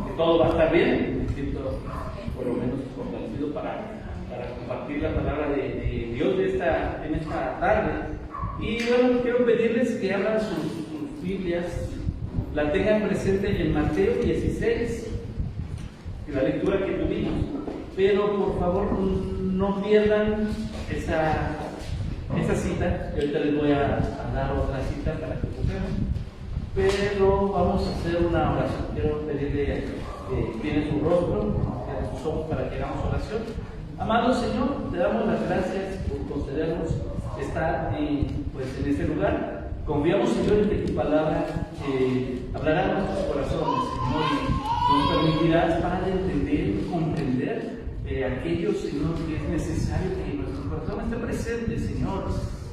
que todo va a estar bien. Me siento por lo menos fortalecido para compartir la palabra de Dios en esta tarde. Y bueno, quiero pedirles que abran sus Biblias, la tengan presente en Mateo 16, en la lectura que tuvimos. Pero por favor no pierdan esa cita. Yo ahorita les voy a dar otra cita para que busquemos. Pero vamos a hacer una oración. Quiero pedirle que tiene su rostro, que sus ojos para que hagamos oración. Amado Señor, te damos las gracias por concedernos estar en este lugar. Confiamos, Señor, en que tu palabra hablará a nuestros corazones, Señor, y nos permitirás, Padre, entender y comprender aquello, Señor, que es necesario que nuestro corazón esté presente, Señor,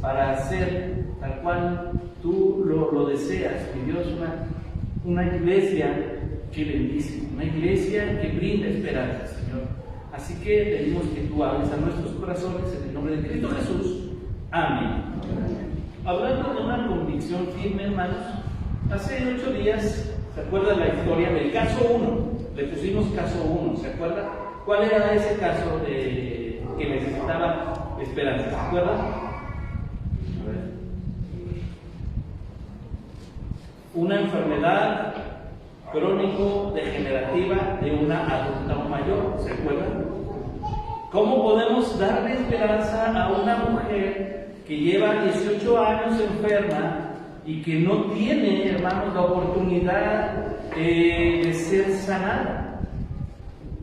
para hacer tal cual tú lo deseas, mi Dios, una iglesia que bendice, una iglesia que brinda esperanza, Señor. Así que pedimos que tú hables a nuestros corazones en el nombre de Cristo Jesús. Amén. Hablando de una convicción firme, hermanos, hace 8 días, ¿se acuerdan la historia del caso 1? Le pusimos caso 1, ¿se acuerdan? ¿Cuál era ese caso que necesitaba esperanza? ¿Se acuerdan? A ver. Una enfermedad crónico-degenerativa de una adulta mayor, ¿se acuerdan? ¿Cómo podemos darle esperanza a una mujer que lleva 18 años enferma y que no tiene, hermanos, la oportunidad de ser sanada?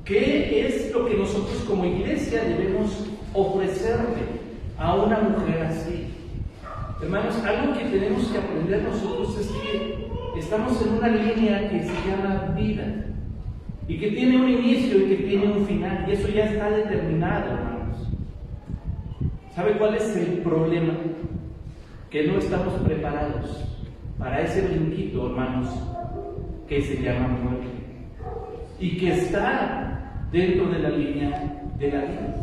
¿Qué es lo que nosotros como iglesia debemos ofrecerle a una mujer así? Hermanos, algo que tenemos que aprender nosotros es que estamos en una línea que se llama vida y que tiene un inicio y que tiene un final, y eso ya está determinado, hermanos. ¿Sabe cuál es el problema? Que no estamos preparados para ese brinquito, hermanos, que se llama muerte y que está dentro de la línea de la vida.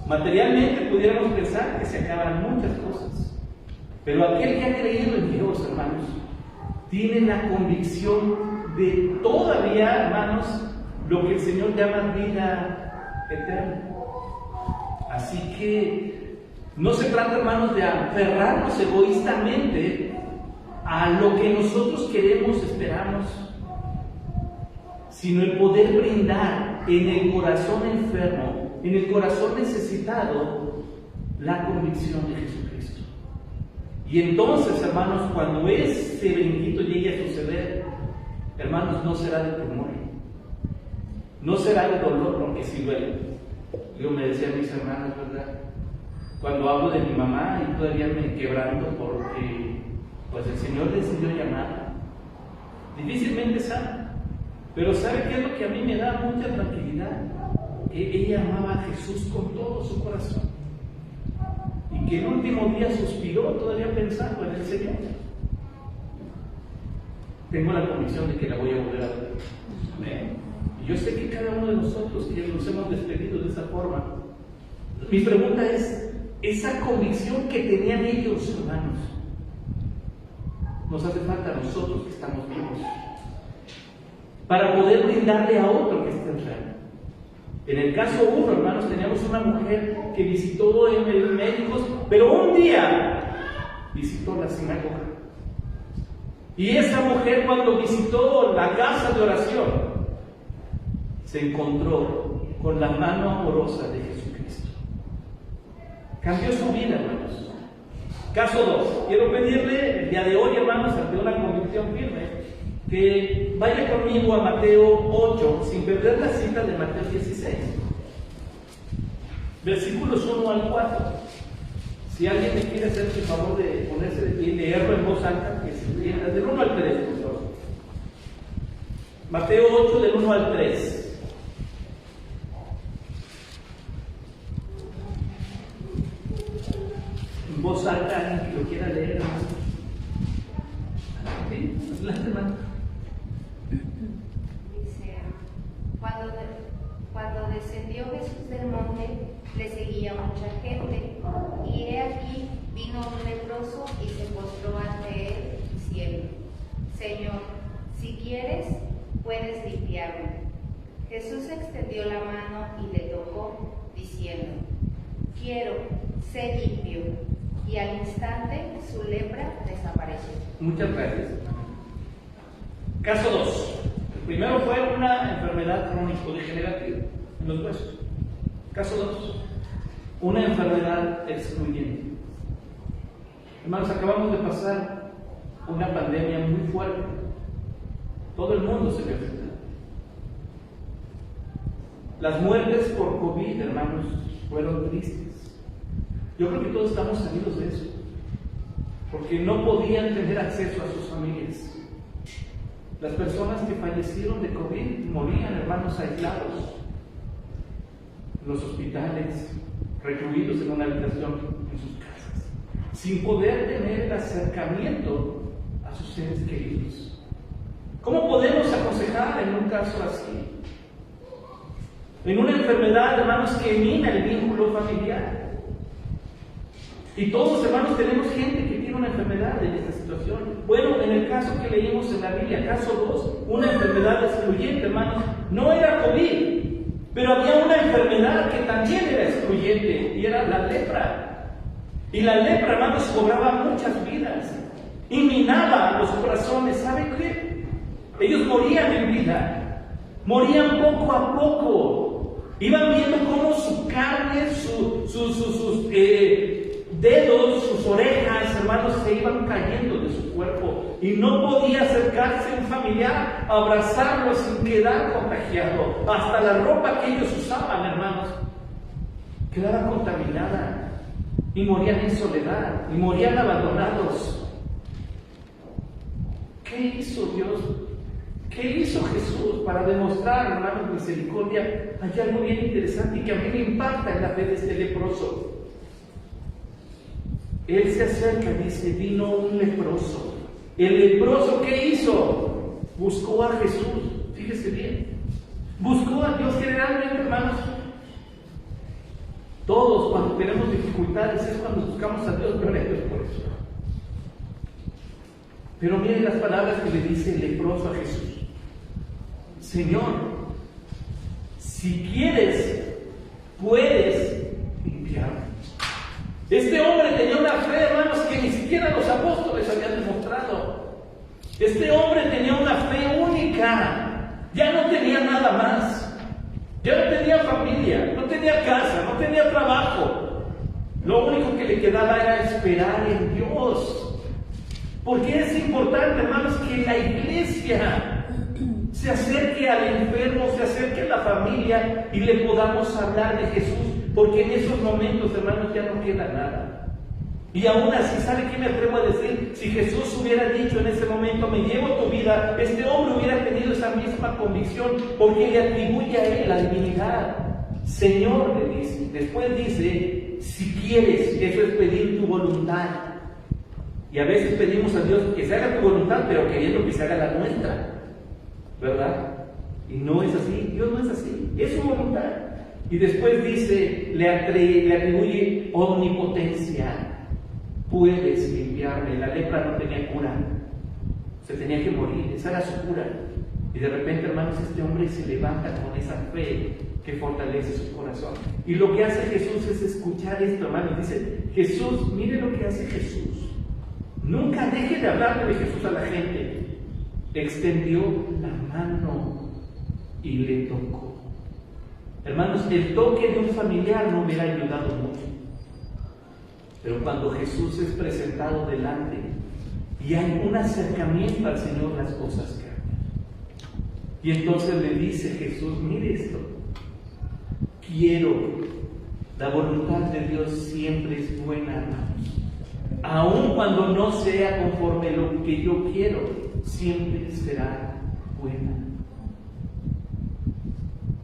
Materialmente pudiéramos pensar que se acaban muchas cosas, pero aquel que ha creído en Dios, hermanos, tiene la convicción de todavía, hermanos, lo que el Señor llama vida eterna. Así que no se trata, hermanos, de aferrarnos egoístamente a lo que nosotros queremos, esperamos, sino el poder brindar en el corazón enfermo, en el corazón necesitado, la convicción de Jesucristo. Y entonces, hermanos, cuando ese brinquito llegue a suceder, hermanos, no será de temor, no será de dolor, porque sí duele. Yo me decía a mis hermanas, ¿verdad? Cuando hablo de mi mamá y todavía me quebranto porque pues el Señor decidió llamar, difícilmente sana. Pero ¿sabe qué es lo que a mí me da mucha tranquilidad? Que ella amaba a Jesús con todo su corazón y que el último día suspiró todavía pensando en el Señor. Tengo la convicción de que la voy a volver a ver. Amén. Y yo sé que cada uno de nosotros que nos hemos despedido de esa forma, mi pregunta es, esa convicción que tenían ellos, hermanos, nos hace falta a nosotros que estamos vivos para poder brindarle a otro que esté enfermo. En el caso 1, hermanos, teníamos una mujer que visitó en médicos, pero un día visitó la sinagoga. Y esa mujer, cuando visitó la casa de oración, se encontró con la mano amorosa de Jesucristo. Cambió su vida, hermanos. Caso 2. Quiero pedirle el día de hoy, hermanos, ante una convicción firme, que vaya conmigo a Mateo 8, sin perder la cita de Mateo 16, versículos 1 al 4. Si alguien me quiere hacer el favor de ponerse de pie y leerlo en voz alta, que se entienda, del 1 al 3, por favor. Mateo 8, del 1 al 3. En voz alta, alguien que lo quiera leer, hermano. ¿Sí? Adelante, hermano. Dice, cuando descendió Jesús del monte, le seguía mucha gente, y he aquí vino un leproso y se postró ante él, diciendo: Señor, si quieres, puedes limpiarme. Jesús extendió la mano y le tocó, diciendo: quiero, sé limpio. Y al instante su lepra desapareció. Muchas gracias. Caso 2. El primero fue una enfermedad crónico-degenerativa en los huesos. Caso 2. Una enfermedad excluyente. Hermanos, acabamos de pasar una pandemia muy fuerte. Todo el mundo se vio afectado. Las muertes por COVID, hermanos, fueron tristes. Yo creo que todos estamos sabidos de eso, porque no podían tener acceso a sus familias. Las personas que fallecieron de COVID morían, hermanos, aislados en los hospitales, recluidos en una habitación en sus casas, sin poder tener el acercamiento a sus seres queridos. ¿Cómo podemos aconsejar en un caso así? En una enfermedad, hermanos, que mina el vínculo familiar. Y todos, hermanos, tenemos gente que tiene una enfermedad en esta situación. Bueno, en el caso que leímos en la Biblia, caso 2, una enfermedad excluyente, hermanos, no era COVID, pero había una enfermedad que también era excluyente, y era la lepra. Y la lepra, hermanos, cobraba muchas vidas y minaba los corazones. ¿Saben qué? Ellos morían en vida, morían poco a poco. Iban viendo cómo su carne, sus dedos, sus orejas, hermanos, se iban cayendo de su cuerpo, y no podía acercarse un familiar a abrazarlo sin quedar contagiado. Hasta la ropa que ellos usaban, hermanos, quedaba contaminada, y morían en soledad, y morían abandonados. ¿Qué hizo Dios? ¿Qué hizo Jesús para demostrar, hermanos, misericordia? Hay algo bien interesante y que a mí me impacta en la fe de este leproso. Él se acerca y dice: vino un leproso. El leproso, ¿qué hizo? Buscó a Jesús. Fíjese bien. Buscó a Dios. Generalmente, hermanos, todos cuando tenemos dificultades es cuando buscamos a Dios, gloria a Dios por eso. Pero miren las palabras que le dice el leproso a Jesús: Señor, si quieres, puedes limpiarme. Este hombre tenía una fe, hermanos, que ni siquiera los apóstoles habían demostrado. Este hombre tenía una fe única. Ya no tenía nada más. Ya no tenía familia, no tenía casa, no tenía trabajo. Lo único que le quedaba era esperar en Dios. Porque es importante, hermanos, que la iglesia se acerque al enfermo, se acerque a la familia y le podamos hablar de Jesús. Porque en esos momentos, hermanos, ya no queda nada. Y aún así, ¿sabe qué me atrevo a decir? Si Jesús hubiera dicho en ese momento: me llevo tu vida, este hombre hubiera tenido esa misma convicción, porque le atribuye a él la divinidad. Señor, le dice. Después dice: si quieres, eso es pedir tu voluntad. Y a veces pedimos a Dios que se haga tu voluntad, pero queriendo que se haga la nuestra, ¿verdad? Y no es así. Dios no es así, es su voluntad. Y después dice, le atribuye omnipotencia. Puedes limpiarme. La lepra no tenía cura, se tenía que morir, esa era su cura. Y de repente, hermanos, este hombre se levanta con esa fe que fortalece su corazón. Y lo que hace Jesús es escuchar esto, hermanos. Dice Jesús, mire lo que hace Jesús. Nunca deje de hablarle de Jesús a la gente. Extendió la mano y le tocó. Hermanos, el toque de un familiar no hubiera ayudado mucho. Pero cuando Jesús es presentado delante y hay un acercamiento al Señor, las cosas cambian. Y entonces le dice Jesús: mire esto, quiero. La voluntad de Dios siempre es buena, hermanos. Aun cuando no sea conforme lo que yo quiero, siempre será buena.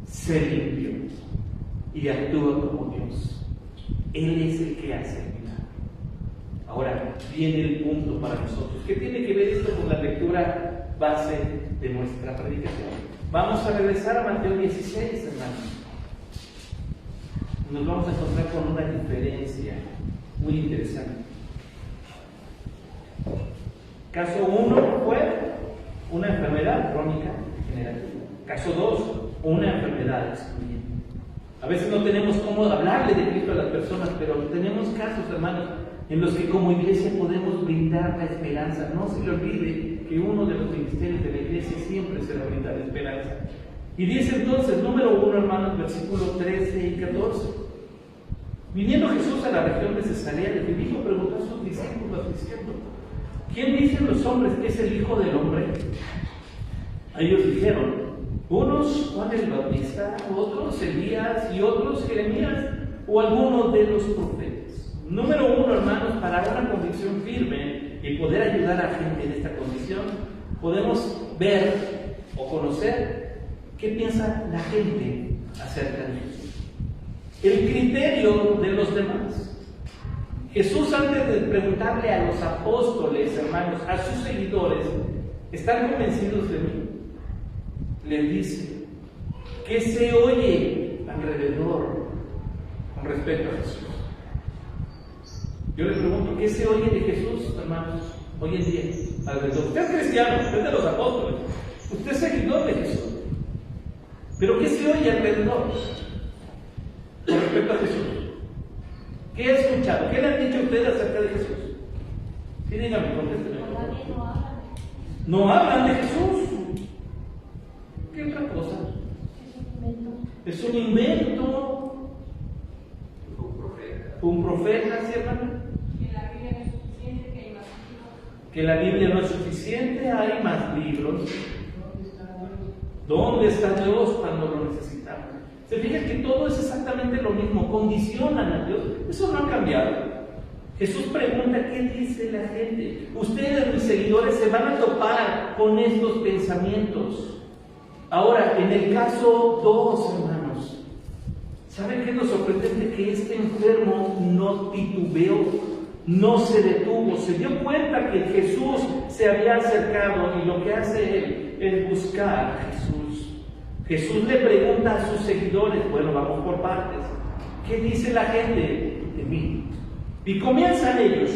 Sé limpio y actúa como Dios. Él es el que hace el milagro. Ahora viene el punto para nosotros. ¿Qué tiene que ver esto con la lectura base de nuestra predicación? Vamos a regresar a Mateo 16, hermanos. Nos vamos a encontrar con una diferencia muy interesante. Caso 1 fue una enfermedad crónica degenerativa. Caso 2, una enfermedad excluyente. A veces no tenemos cómo hablarle de Cristo a las personas, pero tenemos casos, hermanos, en los que como iglesia podemos brindar la esperanza. No se le olvide que uno de los ministerios de la iglesia siempre será brindar esperanza. Y dice entonces, número 1, hermanos, versículos 13 y 14. Viniendo Jesús a la región de Cesarea de Filipo, preguntó a sus discípulos diciendo: ¿quién dicen los hombres que es el Hijo del Hombre? Ellos dijeron: unos Juan el Bautista, otros Elías y otros Jeremías o algunos de los profetas. Número 1, hermanos, para una convicción firme y poder ayudar a gente en esta condición, podemos ver o conocer qué piensa la gente acerca de Jesús. El criterio de los demás. Jesús, antes de preguntarle a los apóstoles, hermanos, a sus seguidores, ¿están convencidos de mí?, les dice: ¿qué se oye alrededor con respecto a Jesús? Yo le pregunto, ¿qué se oye de Jesús, hermanos, hoy en día alrededor? Usted es cristiano, usted es de los apóstoles, usted es seguidor de Jesús, pero ¿qué se oye alrededor con respecto a Jesús? ¿Qué ha escuchado? ¿Qué le han dicho ustedes acerca de Jesús? Sí, dígame, contésteme. No hablan de Jesús. ¿Qué otra cosa? Es un invento. Un profeta, ¿sí, hermano? Que la Biblia no es suficiente, hay más libros. ¿Dónde está Dios cuando lo necesitamos? Se fijan que todo es exactamente lo mismo, condicionan a Dios. Eso no ha cambiado. Jesús pregunta: ¿qué dice la gente? Ustedes, mis seguidores, se van a topar con estos pensamientos. Ahora, en el caso 2, hermanos, ¿saben qué es lo sorprendente? Que este enfermo no titubeó, no se detuvo, se dio cuenta que Jesús se había acercado, y lo que hace él es buscar a Jesús. Jesús le pregunta a sus seguidores, bueno, vamos por partes, ¿qué dice la gente de mí? Y comienzan ellos.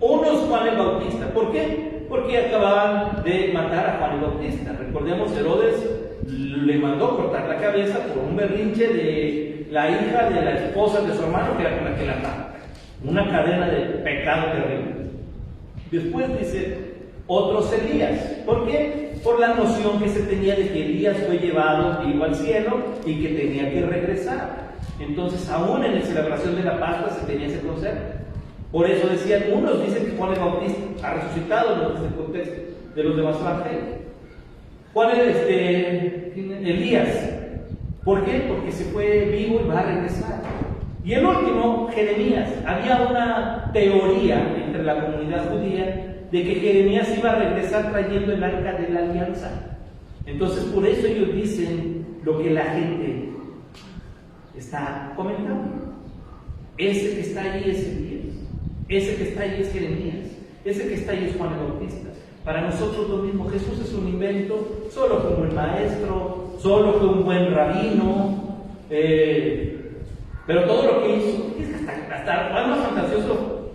Unos Juan el Bautista. ¿Por qué? Porque acababan de matar a Juan el Bautista. Recordemos, Herodes le mandó cortar la cabeza por un berrinche de la hija de la esposa de su hermano, que era con la que la mata. Una cadena de pecado terrible. Después dice, otros Elías. ¿Por qué? Por la noción que se tenía de que Elías fue llevado vivo al cielo y que tenía que regresar. Entonces, aún en la celebración de la Pascua se tenía ese concepto. Por eso decían, unos dicen que Juan el Bautista ha resucitado, no es el contexto de los demás evangelios. Elías. ¿Por qué? Porque se fue vivo y va a regresar. Y el último, Jeremías. Había una teoría entre la comunidad judía de que Jeremías iba a regresar trayendo el arca de la alianza. Entonces, por eso ellos dicen lo que la gente está comentando. Ese que está ahí es Elías. Ese que está ahí es Jeremías. Ese que está ahí es Juan el Bautista. Para nosotros lo mismo. Jesús es un invento. Solo fue un buen maestro, solo fue un buen rabino, pero todo lo que hizo, es que hasta fue más fantasioso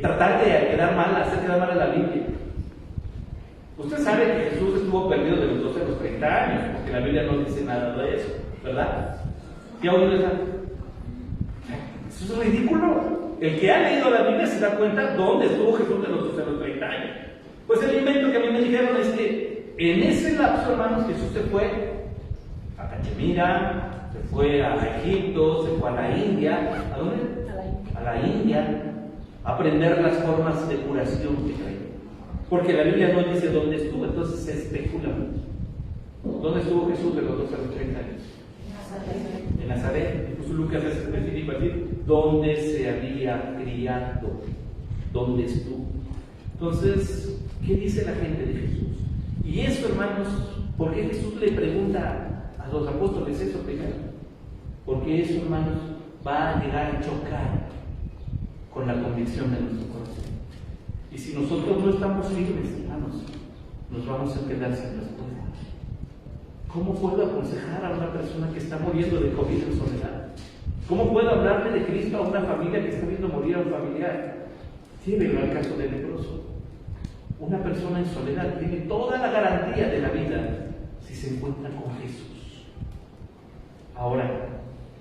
tratar de quedar mal, hacer quedar mal a la Biblia. Usted sabe que Jesús estuvo perdido de los 12 a los 30 años, porque la Biblia no dice nada de eso, ¿verdad? ¿Y a uno les da? Eso es ridículo. El que ha leído la Biblia se da cuenta dónde estuvo Jesús de los 12 a los 30 años. Pues el invento que a mí me dijeron es que en ese lapso, hermanos, Jesús se fue a Cachemira, se fue a Egipto, se fue a la India. ¿A dónde? A la India, a aprender las formas de curación que traía. Porque la Biblia no dice dónde estuvo, entonces se especula mucho. ¿Dónde estuvo Jesús de los 12 a los 30 años? En Nazaret. Incluso Lucas es específico decir dónde se había criado, dónde estuvo. Entonces, ¿qué dice la gente de Jesús? Y eso, hermanos, ¿por qué Jesús le pregunta a los apóstoles eso primero? Porque eso, hermanos, va a llegar a chocar con la convicción de nuestro corazón. Y si nosotros no estamos firmes, hermanos, nos vamos a quedar sin respuesta. ¿Cómo puedo aconsejar a una persona que está muriendo de COVID en soledad? ¿Cómo puedo hablarle de Cristo a una familia que está viendo morir a un familiar? Llévenlo al caso del leproso. Una persona en soledad tiene toda la garantía de la vida si se se encuentra con Jesús. Ahora,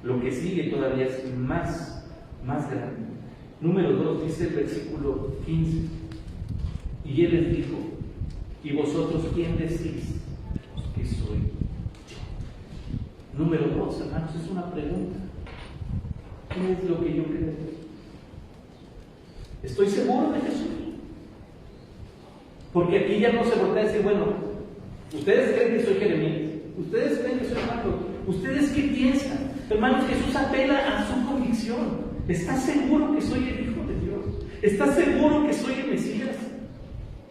lo que sigue todavía es más grande. Número 2, dice el versículo 15. Y él les dijo: ¿y vosotros quién decís que soy yo? Número 2, hermanos, es una pregunta. ¿Qué es lo que yo creo? ¿Estoy seguro de Jesús? Porque aquí ya no se voltea a decir, bueno, ¿ustedes creen que soy Jeremías? ¿Ustedes creen que soy Marcos? ¿Ustedes qué piensan? Hermanos, Jesús apela a su convicción. ¿Estás seguro que soy el Hijo de Dios? ¿Estás seguro que soy el Mesías?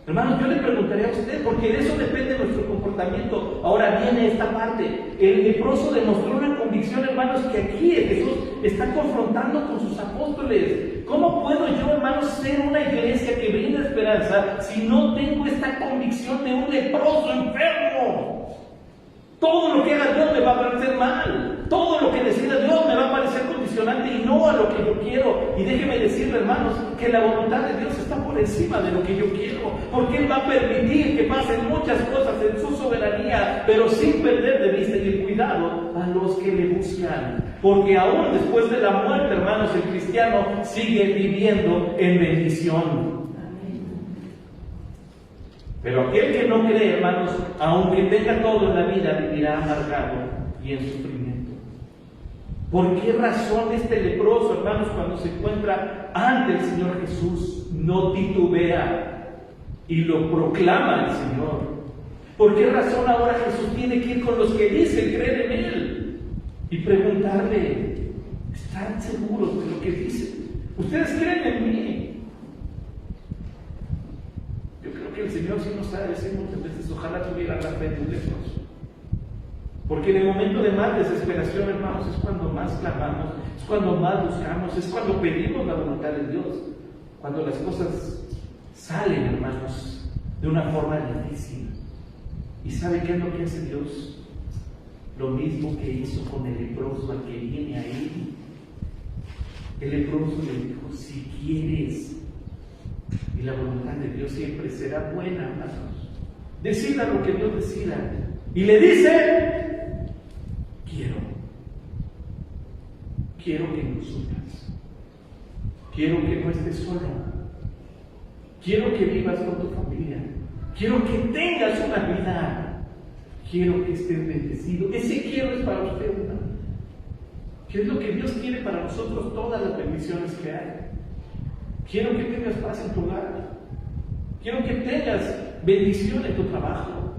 Hermanos, yo le preguntaría a usted, porque de eso depende nuestro comportamiento. Ahora viene esta parte. El leproso demostró una convicción, hermanos, que aquí Jesús está confrontando con sus apóstoles. ¿Cómo puedo yo, hermanos, ser una iglesia que brinda esperanza si no tengo esta convicción de un leproso enfermo? Todo lo que haga Dios me va a parecer mal. Todo lo que decida Dios me va a parecer condicionante y no a lo que yo quiero. Y déjeme decirle, hermanos, que la voluntad de Dios está por encima de lo que yo quiero. Porque Él va a permitir que pasen muchas cosas en su soberanía, pero sin perder de vista y el cuidado a los que le buscan. Porque aún después de la muerte, hermanos, el cristiano sigue viviendo en bendición. Pero aquel que no cree, hermanos, aunque tenga todo en la vida, vivirá amargado y en sufrimiento. ¿Por qué razón este leproso, hermanos, cuando se encuentra ante el Señor Jesús, no titubea y lo proclama al Señor? ¿Por qué razón ahora Jesús tiene que ir con los que dicen creer en Él y preguntarle: ¿están seguros de lo que dicen? ¿Ustedes creen en mí? Yo creo que el Señor sí nos sabe decir muchas veces: ojalá tuviera la fe de un leproso. Porque en el momento de más desesperación, hermanos, es cuando más clamamos, es cuando más buscamos, es cuando pedimos la voluntad de Dios. Cuando las cosas salen, hermanos, de una forma difícil. ¿Y sabe qué es lo que hace Dios? Lo mismo que hizo con el leproso al que viene ahí. El leproso le dijo: si quieres. Y la voluntad de Dios siempre será buena, hermanos. Decida lo que Dios decida. Y le dice: quiero que nos unas. Quiero que no estés solo. Quiero que vivas con tu familia. Quiero que tengas una vida. Quiero que estés bendecido. Ese quiero es para usted, hermano. ¿Qué es lo que Dios quiere para nosotros? Todas las bendiciones que hay. Quiero que tengas paz en tu hogar. Quiero que tengas bendición en tu trabajo.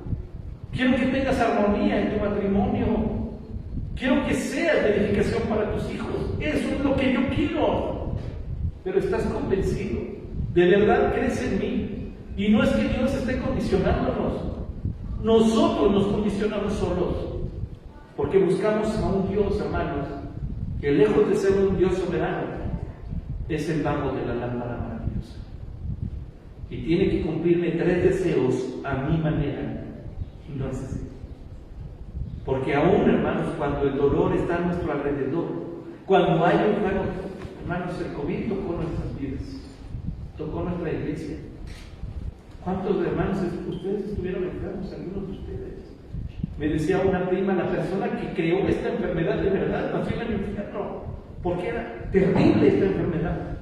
Quiero que tengas armonía en tu matrimonio. Quiero que seas de edificación para tus hijos. Eso es lo que yo quiero. Pero estás convencido. ¿De verdad crees en mí? Y no es que Dios esté condicionándonos. Nosotros nos condicionamos solos. Porque buscamos a un Dios, hermanos, que lejos de ser un Dios soberano, es el mago de la lámpara maravillosa. Y tiene que cumplirme 3 deseos a mi manera. Y no es así. Porque aún, hermanos, cuando el dolor está a nuestro alrededor, cuando hay un fuego, hermanos, el COVID tocó nuestras vidas, tocó nuestra iglesia. ¿Cuántos hermanos ustedes estuvieron enfermos? Algunos de ustedes. Me decía una prima: la persona que creó esta enfermedad de verdad nació en el infierno, porque era terrible esta enfermedad.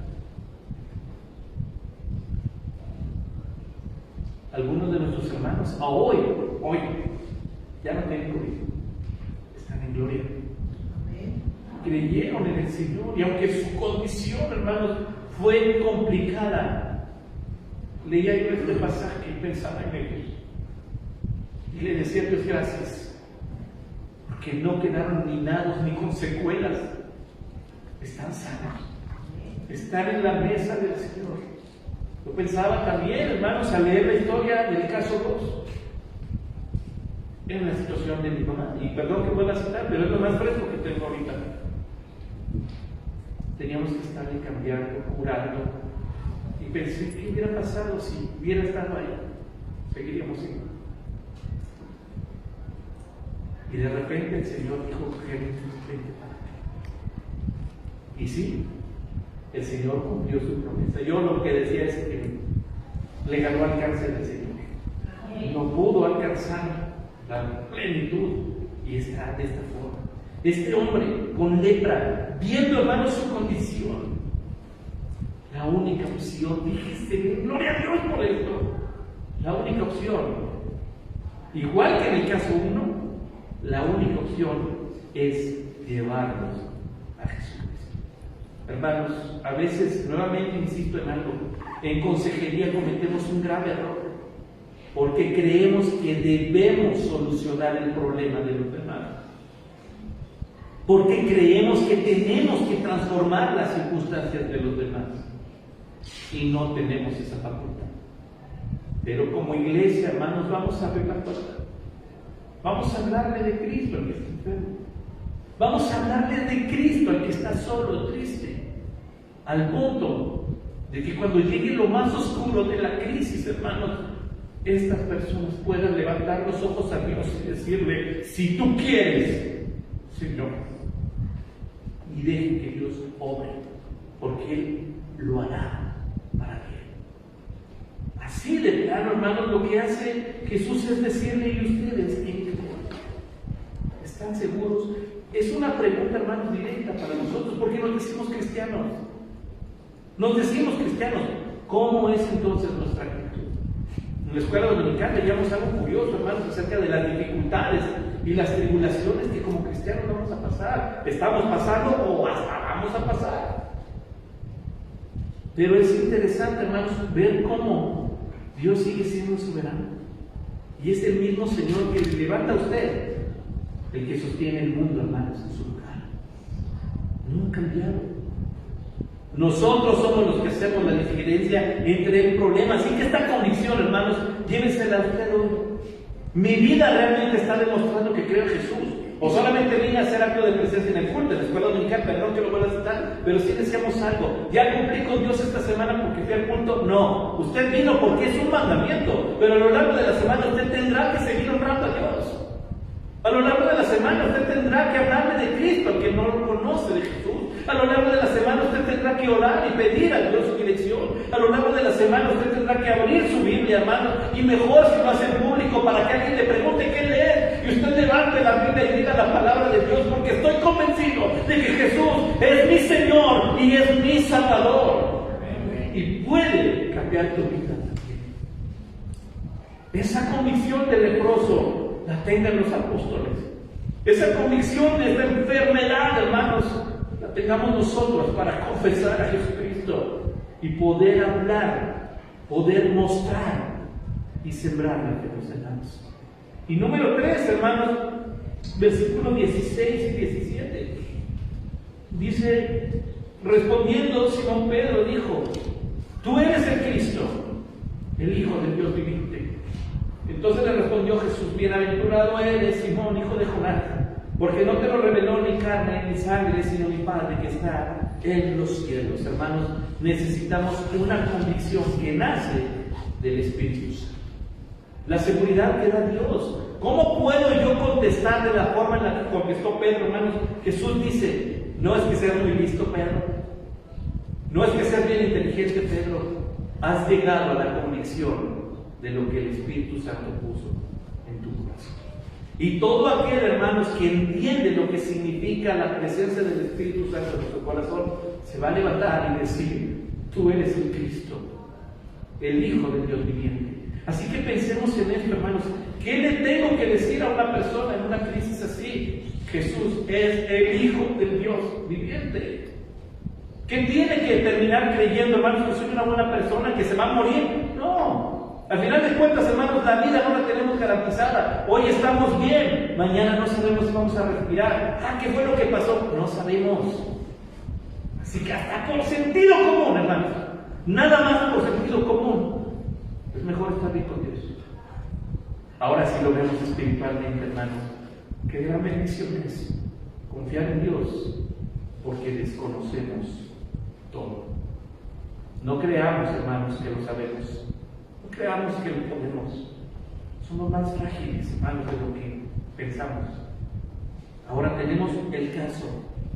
Algunos de nuestros hermanos, hoy, ya no tienen COVID, están en gloria. Creyeron en el Señor, y aunque su condición, hermanos, fue complicada, leía yo este pasaje y pensaba en ellos. Y le decía a Dios: gracias, porque no quedaron ni dados ni con secuelas. Están sanos, están en la mesa del Señor. Yo pensaba también, hermanos, al leer la historia del caso 2, en la situación de mi mamá. Y perdón que vuelva a citar, pero es lo más fresco que tengo ahorita. Teníamos que estarle cambiando, curando. Y pensé: ¿qué hubiera pasado si hubiera estado ahí? Seguiríamos igual. Y de repente el Señor dijo: Génesis 20. Y sí, el Señor cumplió su promesa. Yo lo que decía es que le ganó al cáncer del Señor. No pudo alcanzar la plenitud, y está de esta forma. Este hombre con lepra, viendo, hermanos, su condición, la única opción, dijiste, gloria a Dios por esto, la única opción, igual que en el caso 1, la única opción es llevarnos a Jesucristo. Hermanos, a veces, nuevamente insisto en algo, en consejería cometemos un grave error, porque creemos que debemos solucionar el problema de los demás. Porque creemos que tenemos que transformar las circunstancias de los demás. Y no tenemos esa facultad. Pero como iglesia, hermanos, vamos a ver la cosa. Vamos a hablarle de Cristo al que está enfermo. Vamos a hablarle de Cristo al que está solo, triste. Al punto de que cuando llegue lo más oscuro de la crisis, hermanos, estas personas puedan levantar los ojos a Dios y decirle, si tú quieres, Señor, y dejen que Dios obre, porque Él lo hará para bien. Así de plano, hermanos, lo que hace Jesús es decirle, ¿y ustedes quién creen? ¿Están seguros? Es una pregunta, hermanos, directa para nosotros, porque nos decimos cristianos. Nos decimos cristianos. ¿Cómo es entonces nuestra actitud? En la escuela dominical veíamos algo curioso, hermanos, acerca de las dificultades y las tribulaciones que como cristianos vamos a pasar. Estamos pasando o hasta vamos a pasar. Pero es interesante, hermanos, ver cómo Dios sigue siendo soberano. Y es el mismo Señor que levanta a usted, el que sostiene el mundo, hermanos, en su lugar. No ha cambiado. Nosotros somos los que hacemos la diferencia entre el problema. Así que esta convicción, hermanos, llévensela a usted hoy. Mi vida realmente está demostrando que creo en Jesús. O solamente vine a hacer acto de presencia en el culto, en la escuela dominical, perdón que lo vuelva a citar, pero sí decíamos algo. ¿Ya cumplí con Dios esta semana porque fui al culto? No. Usted vino porque es un mandamiento, pero a lo largo de la semana usted tendrá que seguir honrando a Dios. A lo largo de la semana usted tendrá que hablarle de Cristo al que no lo conoce, de Jesús. A lo largo de la semana usted tendrá que orar y pedir a Dios su dirección. A lo largo de la semana usted tendrá que abrir su Biblia, hermano, y mejor si lo hace en público para que alguien le pregunte qué leer y usted levante la Biblia y diga la palabra de Dios, porque estoy convencido de que Jesús es mi Señor y es mi Salvador. Y puede cambiar tu vida también. Esa convicción de leproso la tengan los apóstoles. Esa convicción de esta enfermedad, hermanos, la tengamos nosotros para confesar a Jesucristo y poder hablar, poder mostrar y sembrar la fe de los demás. Y número 3, hermanos, versículos 16 y 17. Dice, respondiendo Simón Pedro dijo, tú eres el Cristo, el Hijo del Dios viviente. Entonces le respondió Jesús, bienaventurado eres, Simón, hijo de Jonás, porque no te lo reveló ni carne ni sangre, sino mi Padre que está en los cielos. Hermanos, necesitamos una convicción que nace del Espíritu Santo. La seguridad que da Dios. ¿Cómo puedo yo contestar de la forma en la que contestó Pedro, hermanos? Jesús dice, no es que seas muy listo, Pedro. No es que seas bien inteligente, Pedro. Has llegado a la convicción de lo que el Espíritu Santo puso en tu corazón. Y todo aquel, hermanos, que entiende lo que significa la presencia del Espíritu Santo en su corazón, se va a levantar y decir, tú eres el Cristo, el Hijo del Dios viviente. Así que pensemos en esto, hermanos. ¿Qué le tengo que decir a una persona en una crisis así? Jesús es el Hijo del Dios viviente. ¿Qué tiene que terminar creyendo, hermanos, que soy una buena persona, que se va a morir? No. Al final de cuentas, hermanos, la vida no la tenemos garantizada. Hoy estamos bien, mañana no sabemos si vamos a respirar. ¿Qué fue lo que pasó? No sabemos. Así que hasta por sentido común, hermanos, nada más por sentido común, es mejor estar bien con Dios. Ahora sí lo vemos espiritualmente, hermanos. Qué gran bendición es confiar en Dios, porque desconocemos todo. No creamos, hermanos, que lo sabemos. No creamos que lo podemos. Somos más frágiles, hermanos, de lo que pensamos. Ahora tenemos el caso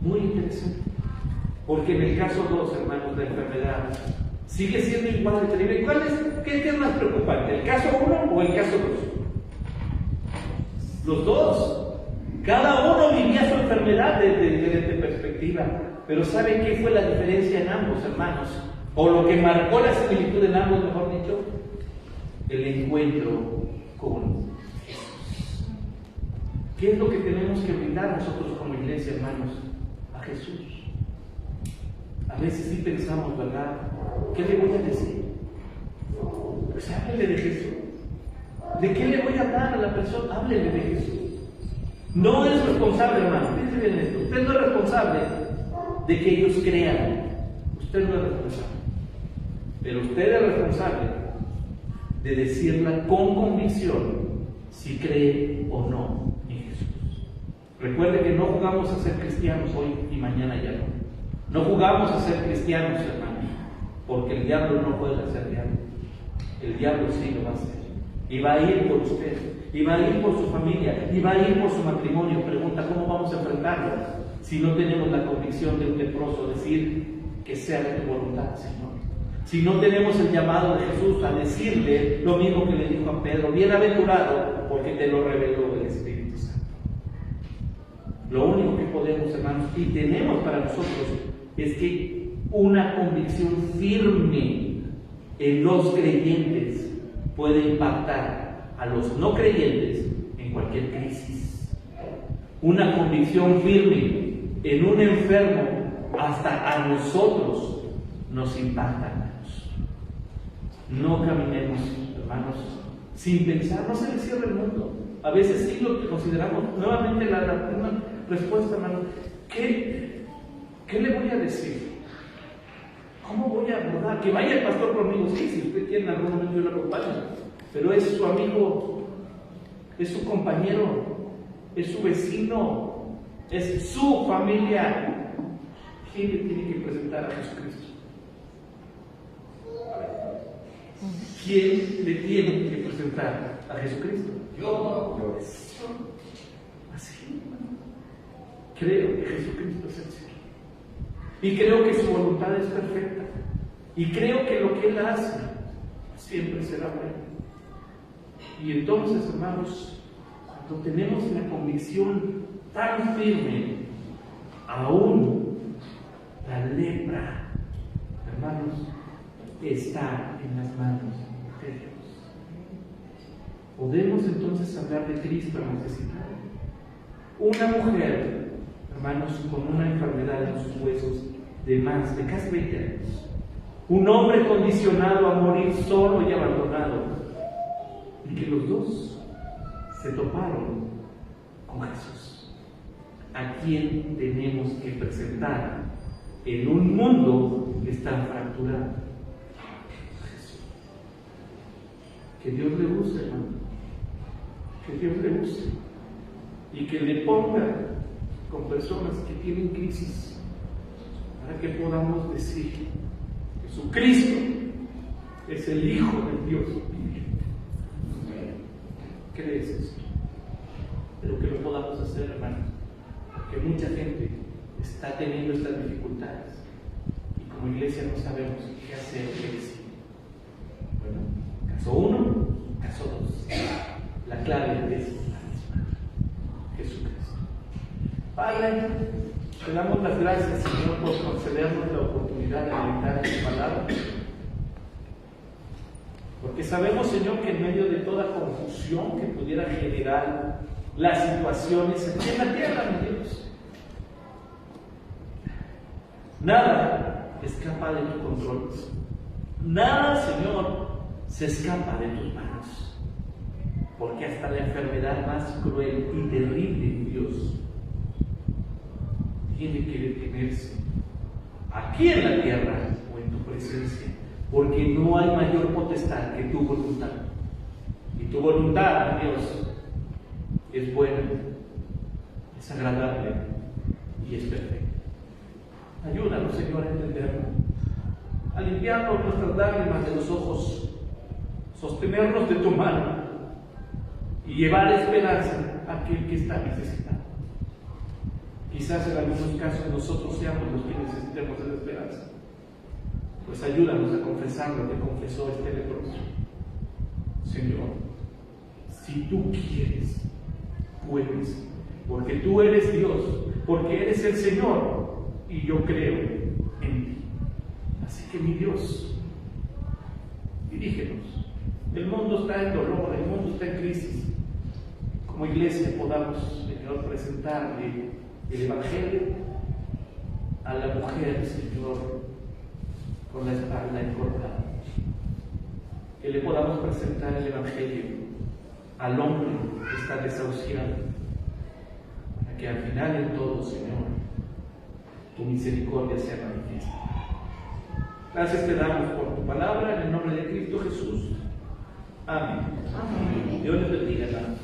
muy interesante, porque en el caso 2, hermanos, de enfermedad sigue siendo igual de terrible. ¿Qué es más preocupante, el caso 1 o el caso 2? Los dos. Cada uno vivía su enfermedad desde perspectiva. Pero ¿sabe qué fue la diferencia en ambos, hermanos? O lo que marcó la similitud en ambos, mejor dicho, el encuentro con Jesús. ¿Qué es lo que tenemos que brindar nosotros como iglesia, hermanos? A Jesús. A veces sí pensamos, ¿verdad? ¿Qué le voy a decir? Pues háblele de Jesús. ¿De qué le voy a hablar a la persona? Háblele de Jesús. No es responsable, hermano. Piense bien esto. Usted no es responsable de que ellos crean. Usted no es responsable. Pero usted es responsable de decirla con convicción si cree o no en Jesús. Recuerde que no jugamos a ser cristianos hoy y mañana ya no. No jugamos a ser cristianos, hermano, porque el diablo no juega a ser diablo. El diablo sí lo va a hacer. Y va a ir por usted, y va a ir por su familia, y va a ir por su matrimonio. Pregunta, ¿cómo vamos a enfrentarlo si no tenemos la convicción de un leproso decir que sea de tu voluntad, Señor? Si no tenemos el llamado de Jesús a decirle lo mismo que le dijo a Pedro: bienaventurado, porque te lo reveló el Espíritu Santo. Lo único que podemos, hermanos, y tenemos para nosotros, es que una convicción firme en los creyentes puede impactar a los no creyentes en cualquier crisis. Una convicción firme en un enfermo hasta a nosotros nos impacta. No caminemos, hermanos, sin pensar. No se le cierre el mundo. A veces sí lo que consideramos. Nuevamente la respuesta, hermano. ¿Qué le voy a decir? ¿Cómo voy a abordar? Que vaya el pastor conmigo. Sí, si usted quiere en algún momento yo lo acompaño. Pero es su amigo, es su compañero, es su vecino, es su familia. ¿Quién le tiene que presentar a Jesucristo? ¿Quién le tiene que presentar a Jesucristo? Yo. Así. Creo que Jesucristo es el Señor. Y creo que su voluntad es perfecta. Y creo que lo que Él hace siempre será bueno. Y entonces, hermanos, cuando tenemos la convicción tan firme, aún la lepra, hermanos, está en las manos de Dios. Podemos entonces hablar de Cristo necesitado. Una mujer, hermanos, con una enfermedad en sus huesos de casi 20 años. Un hombre condicionado a morir solo y abandonado. Y que los dos se toparon con Jesús. ¿A quién tenemos que presentar en un mundo que está fracturado? Jesús. Que Dios le use, hermano. Que Dios le use. Y que le ponga con personas que tienen crisis, para que podamos decir: Jesucristo es el Hijo de Dios viviente. ¿Crees eso? Pero que lo podamos hacer, hermanos, porque mucha gente está teniendo estas dificultades y como iglesia no sabemos qué hacer, qué decir. Bueno, caso 1, caso 2. La clave es la misma: Jesucristo. Padre, te damos las gracias, Señor, por concedernos la oportunidad de meditar en tu palabra. Porque sabemos, Señor, que en medio de toda confusión que pudiera generar las situaciones aquí en la tierra, mi Dios, nada escapa de tu control. Nada, Señor, se escapa de tus manos. Porque hasta la enfermedad más cruel y terrible, Dios, tiene que detenerse aquí en la tierra o en tu presencia. Porque no hay mayor potestad que tu voluntad. Y tu voluntad, Dios, es buena, es agradable y es perfecta. Ayúdanos, Señor, a entenderlo, a limpiarnos nuestras lágrimas de los ojos, sostenernos de tu mano y llevar esperanza a aquel que está necesitado. Quizás en algunos casos nosotros seamos los que necesitemos esa esperanza. Pues ayúdanos a confesar lo que confesó este leproso. Señor, si tú quieres, puedes, porque tú eres Dios, porque eres el Señor, y yo creo en ti. Así que mi Dios, dirígenos. El mundo está en dolor, el mundo está en crisis. Como iglesia podamos, Señor, presentarle el Evangelio a la mujer, Señor, con la espalda encorvada. Que le podamos presentar el Evangelio al hombre que está desahuciado, para que al final en todo, Señor, tu misericordia sea manifiesta. Gracias te damos por tu palabra, en el nombre de Cristo Jesús. Amén. Amén. Dios les bendiga, hermanos.